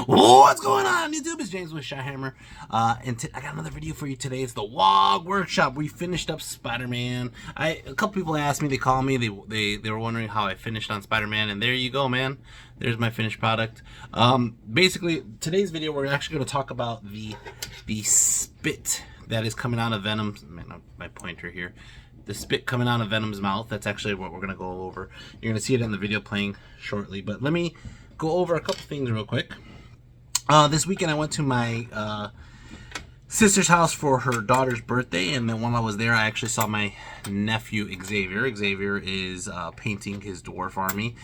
What's going on, YouTube? It's James with Chihammer, and I got another video for you today. It's the WOG Workshop. We finished up Spider-Man. A couple people asked me, they called me, they were wondering how I finished on Spider-Man, and there you go, man. There's my finished product. Basically, today's video, we're actually going to talk about the spit that is coming out of Venom's, my pointer here. The spit coming out of Venom's mouth. That's actually what we're going to go over. You're going to see it in the video playing shortly, but let me go over a couple things real quick. This weekend I went to my sister's house for her daughter's birthday, and then while I was there I actually saw my nephew Xavier. Xavier is painting his dwarf army,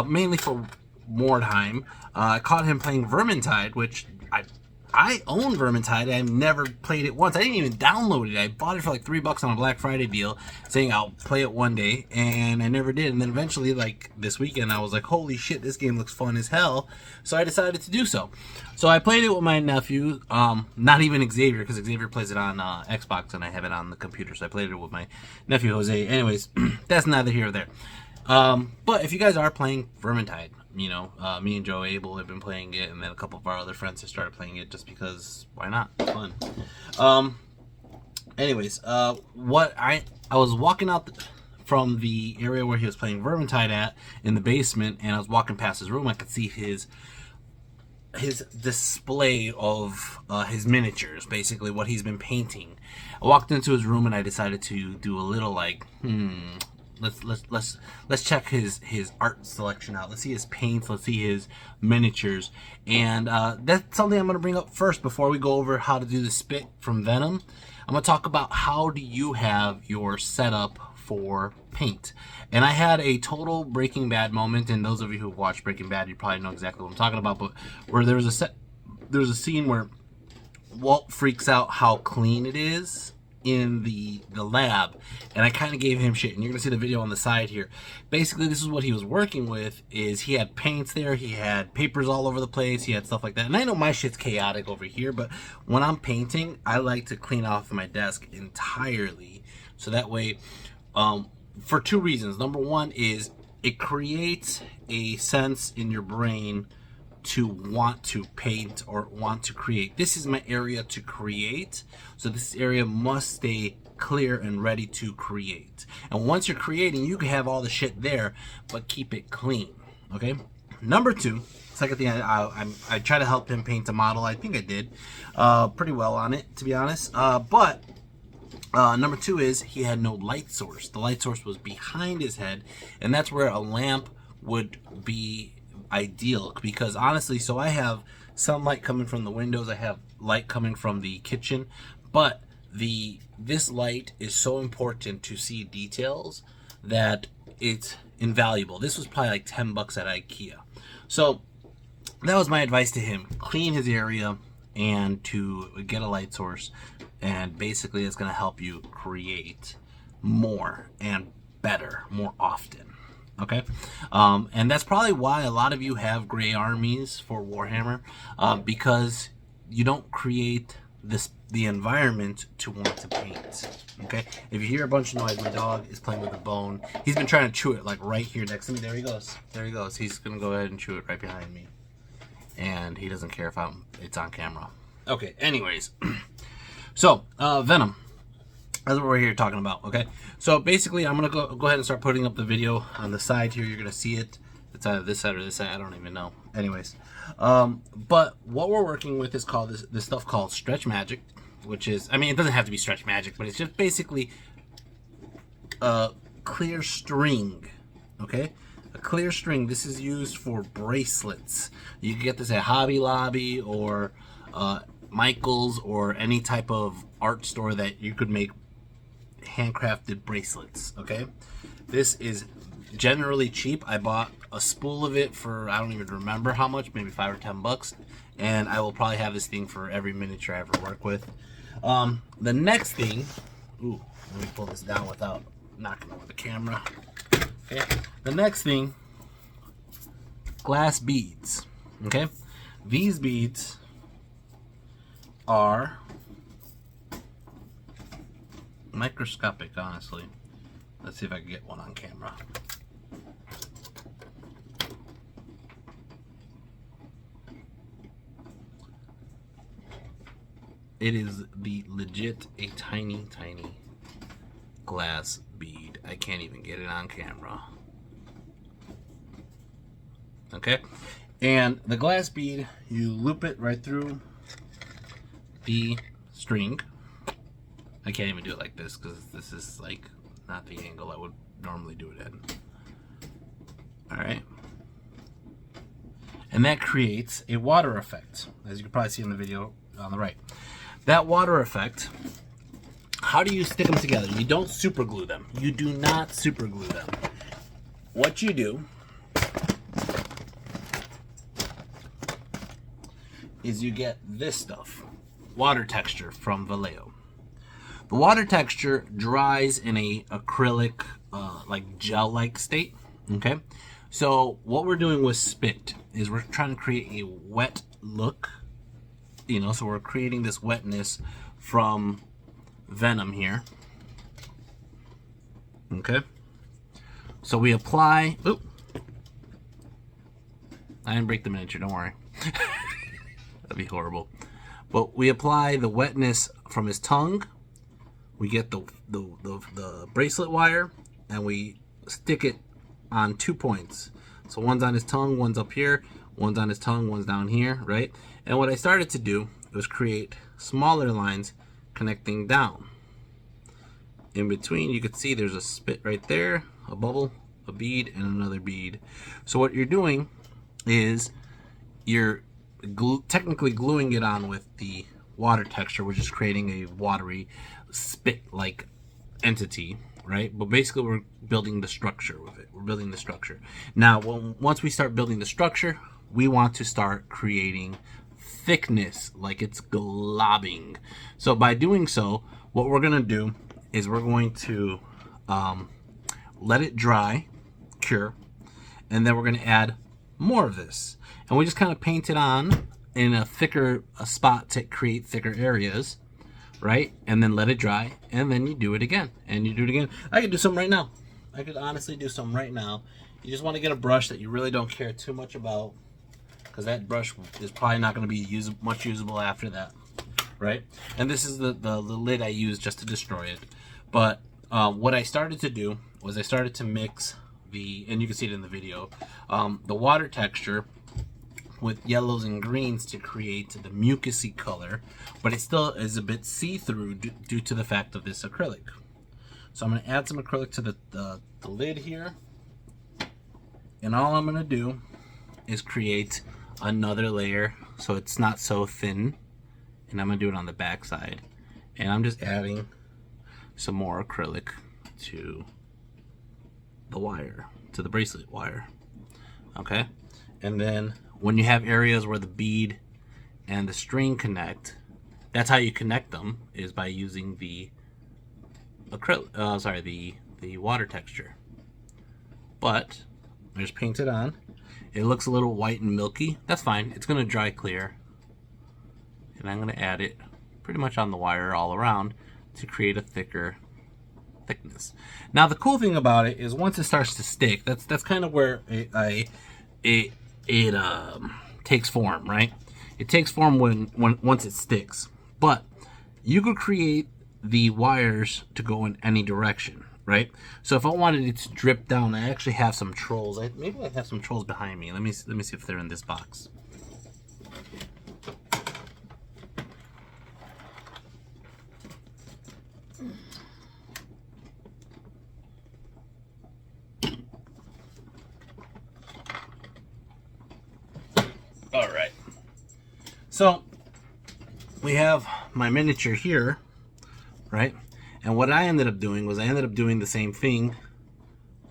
mainly for Mordheim. I caught him playing Vermintide, which I own Vermintide. I've never played it once. I didn't even download it. I bought it for like $3 on a Black Friday deal, saying I'll play it one day, and I never did. And then eventually, like this weekend, I was like, holy shit, this game looks fun as hell. So I decided to do so. So I played it with my nephew, not even Xavier, because Xavier plays it on Xbox and I have it on the computer. So I played it with my nephew Jose. Anyways, that's neither here or there. But if you guys are playing Vermintide, you know, me and Joe Abel have been playing it, and then a couple of our other friends have started playing it just because, why not? It's fun. Anyways, what I was walking out from the area where he was playing Vermintide at in the basement, and I was walking past his room. I could see his display of his miniatures, basically what he's been painting. I walked into his room and I decided to do a little like, let's check his art selection out. Let's see his paints. Let's see his miniatures. And that's something I'm going to bring up first before we go over how to do the spit from Venom. I'm going to talk about how do you have your setup for paint. And I had a total Breaking Bad moment, and those of you who watch Breaking Bad, you probably know exactly what I'm talking about, but where there's a scene where Walt freaks out how clean it is in the lab, and I kind of gave him shit, and you're gonna see the video on the side here. Basically, this is what he was working with. Is he had paints there, he had papers all over the place, he had stuff like that. And I know my shit's chaotic over here, but when I'm painting, I like to clean off my desk entirely, so that way, for two reasons. Number one is it creates a sense in your brain to want to paint or want to create. This is my area to create, so this area must stay clear and ready to create. And once you're creating, you can have all the shit there, but keep it clean. Okay. Number two, second thing, I try to help him paint a model. I think I did pretty well on it, to be honest. But number two is he had no light source. The light source was behind his head, and that's where a lamp would be ideal, because honestly, so I have some light coming from the windows, I have light coming from the kitchen, but this light is so important to see details that it's invaluable. This was probably like $10 at IKEA. So that was my advice to him: clean his area and to get a light source, and basically it's going to help you create more and better more often. Okay, and that's probably why a lot of you have gray armies for Warhammer, because you don't create the environment to want to paint. Okay, if you hear a bunch of noise, my dog is playing with a bone. He's been trying to chew it like right here next to me. There he goes. There he goes. He's gonna go ahead and chew it right behind me, and he doesn't care if it's on camera. Okay. Anyways, so Venom. That's what we're here talking about, okay? So basically, I'm going to go ahead and start putting up the video on the side here. You're going to see it. It's either this side or this side. I don't even know. Anyways, but what we're working with is called this stuff called Stretch Magic, which is, I mean, it doesn't have to be Stretch Magic, but it's just basically a clear string, okay? A clear string. This is used for bracelets. You can get this at Hobby Lobby or Michael's or any type of art store that you could make handcrafted bracelets. Okay, this is generally cheap. I bought a spool of it for, I don't even remember how much, maybe $5 or $10, and I will probably have this thing for every miniature I ever work with. The next thing, ooh, let me pull this down without knocking over the camera. Okay, the next thing, glass beads. Okay, these beads are microscopic, honestly. Let's see if I can get one on camera. it is the legit a tiny glass bead. I can't even get it on camera. Okay, and the glass bead, you loop it right through the string. I can't even do it like this because this is like not the angle I would normally do it in. Alright, and that creates a water effect, as you can probably see in the video on the right. That water effect, how do you stick them together? You don't super glue them. You do not super glue them. What you do is you get this stuff, water texture from Vallejo. The water texture dries in a acrylic, like gel-like state. Okay, so what we're doing with spit is we're trying to create a wet look. You know, so we're creating this wetness from venom here. Okay, so we apply. Oop, I didn't break the miniature. Don't worry. That'd be horrible. But we apply the wetness from his tongue. We get the bracelet wire and we stick it on 2 points. So one's on his tongue, one's up here, one's on his tongue, one's down here, right? And what I started to do was create smaller lines connecting down. In between, you can see there's a spit right there, a bubble, a bead, and another bead. So what you're doing is you're technically gluing it on with the water texture, which is creating a watery spit-like entity, right? But basically we're building the structure with it. We're building the structure. Now, once we start building the structure, we want to start creating thickness, like it's globbing. So by doing so, what we're going to do is we're going to let it dry, cure, and then we're going to add more of this. And we just kind of paint it on in a thicker spot to create thicker areas, right? And then let it dry, and then you do it again, and you do it again. I could do some right now. I could honestly do some right now. You just want to get a brush that you really don't care too much about, because that brush is probably not going to be much usable after that, right? And this is the lid I used just to destroy it. But what I started to do was I started to mix and you can see it in the video, the water texture with yellows and greens to create the mucusy color, but it still is a bit see-through due to the fact of this acrylic. So I'm going to add some acrylic to the lid here, and all I'm going to do is create another layer so it's not so thin, and I'm going to do it on the back side, and I'm just adding some more acrylic to the wire, to the bracelet wire. Okay, and then when you have areas where the bead and the string connect, that's how you connect them, is by using the acrylic, the water texture. But I just paint it on. It looks a little white and milky. That's fine. It's going to dry clear. And I'm going to add it pretty much on the wire all around to create a thicker thickness. Now the cool thing about it is once it starts to stick, that's kind of where it takes form, right? It takes form once it sticks. But you could create the wires to go in any direction, right? So if I wanted it to drip down, I actually have some trolls. Maybe I have some trolls behind me. Let me see if they're in this box. All right. So we have my miniature here, right? And what I ended up doing was I ended up doing the same thing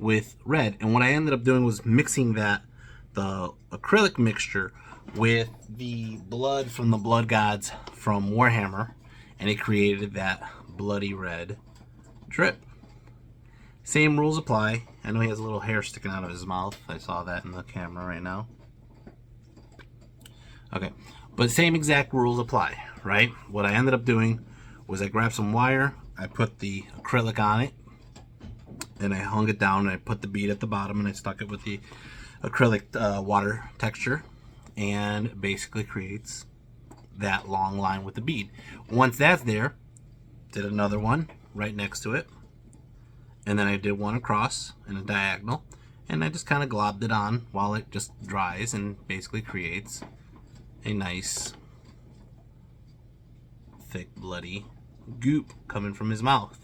with red. And what I ended up doing was mixing the acrylic mixture with the blood from the blood gods from Warhammer, and it created that bloody red drip. Same rules apply. I know he has a little hair sticking out of his mouth. I saw that in the camera right now. Okay, but same exact rules apply, right? What I ended up doing was I grabbed some wire, I put the acrylic on it, and I hung it down, and I put the bead at the bottom, and I stuck it with the acrylic water texture, and it basically creates that long line with the bead. Once that's there, did another one right next to it, and then I did one across in a diagonal, and I just kind of globbed it on while it just dries and basically creates a nice thick bloody goop coming from his mouth.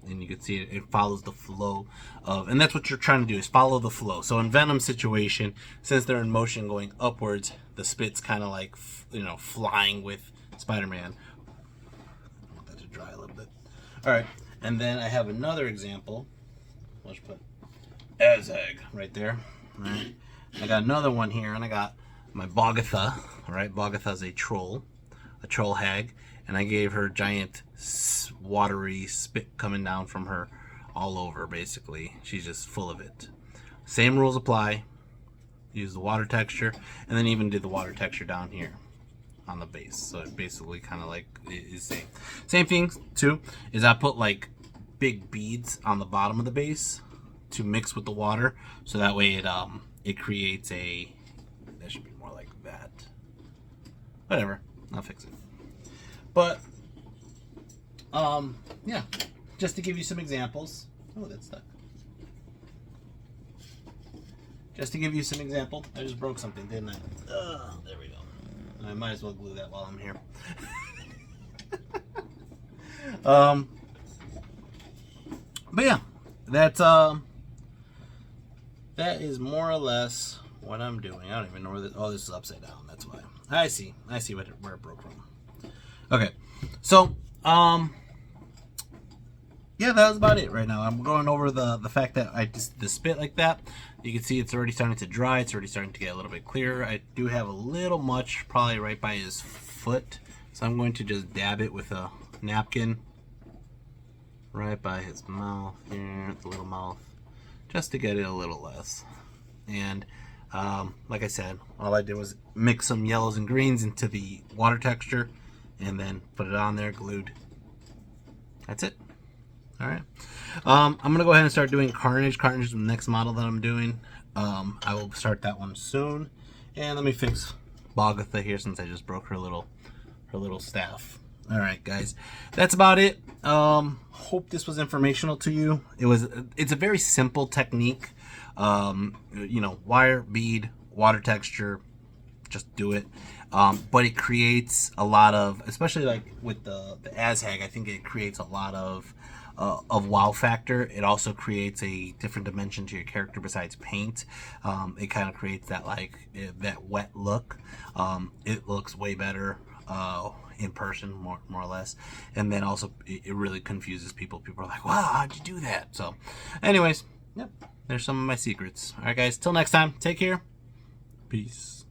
And you can see it follows the flow of, and that's what you're trying to do, is follow the flow. So in Venom's situation, since they're in motion going upwards, the spit's kind of like, you know, flying with Spider-Man. I want that to dry a little bit. All right, and then I have another example. Let's put Azag right there. All right, I got another one here, and I got my Bogatha. All right, Bogatha's a troll hag, and I gave her giant watery spit coming down from her all over. Basically, she's just full of it. Same rules apply. Use the water texture, and then even did the water texture down here on the base. So it basically kind of like is same thing too. Is I put like big beads on the bottom of the base to mix with the water, so that way it creates a, that should be more like that. Whatever, I'll fix it. But yeah, just to give you some examples. Oh, that's stuck. Just to give you some example, I just broke something, didn't I? There we go. I might as well glue that while I'm here. But yeah, that's that is more or less what I'm doing. I don't even know where this. Oh, this is upside down. That's why. I see where it broke from. Okay, so yeah, that was about it right now. I'm going over the fact that I just the spit like that. You can see it's already starting to dry. It's already starting to get a little bit clearer. I do have a little much probably right by his foot, so I'm going to just dab it with a napkin right by his mouth here, the little mouth, just to get it a little less. And like I said, all I did was mix some yellows and greens into the water texture and then put it on there, glued. That's it. All right. I'm gonna go ahead and start doing Carnage. Carnage is the next model that I'm doing. I will start that one soon. And let me fix Bogatha here since I just broke her little staff. All right, guys, that's about it. Hope this was informational to you. It's a very simple technique. You know, wire, bead, water texture, just do it. But it creates a lot of, especially like with the Azhag, I think it creates a lot of wow factor. It also creates a different dimension to your character besides paint. It kind of creates that that wet look. It looks way better in person, more or less. And then also it really confuses people. People are like, wow, how'd you do that? So anyways, yep, there's some of my secrets. All right, guys, till next time, take care. Peace.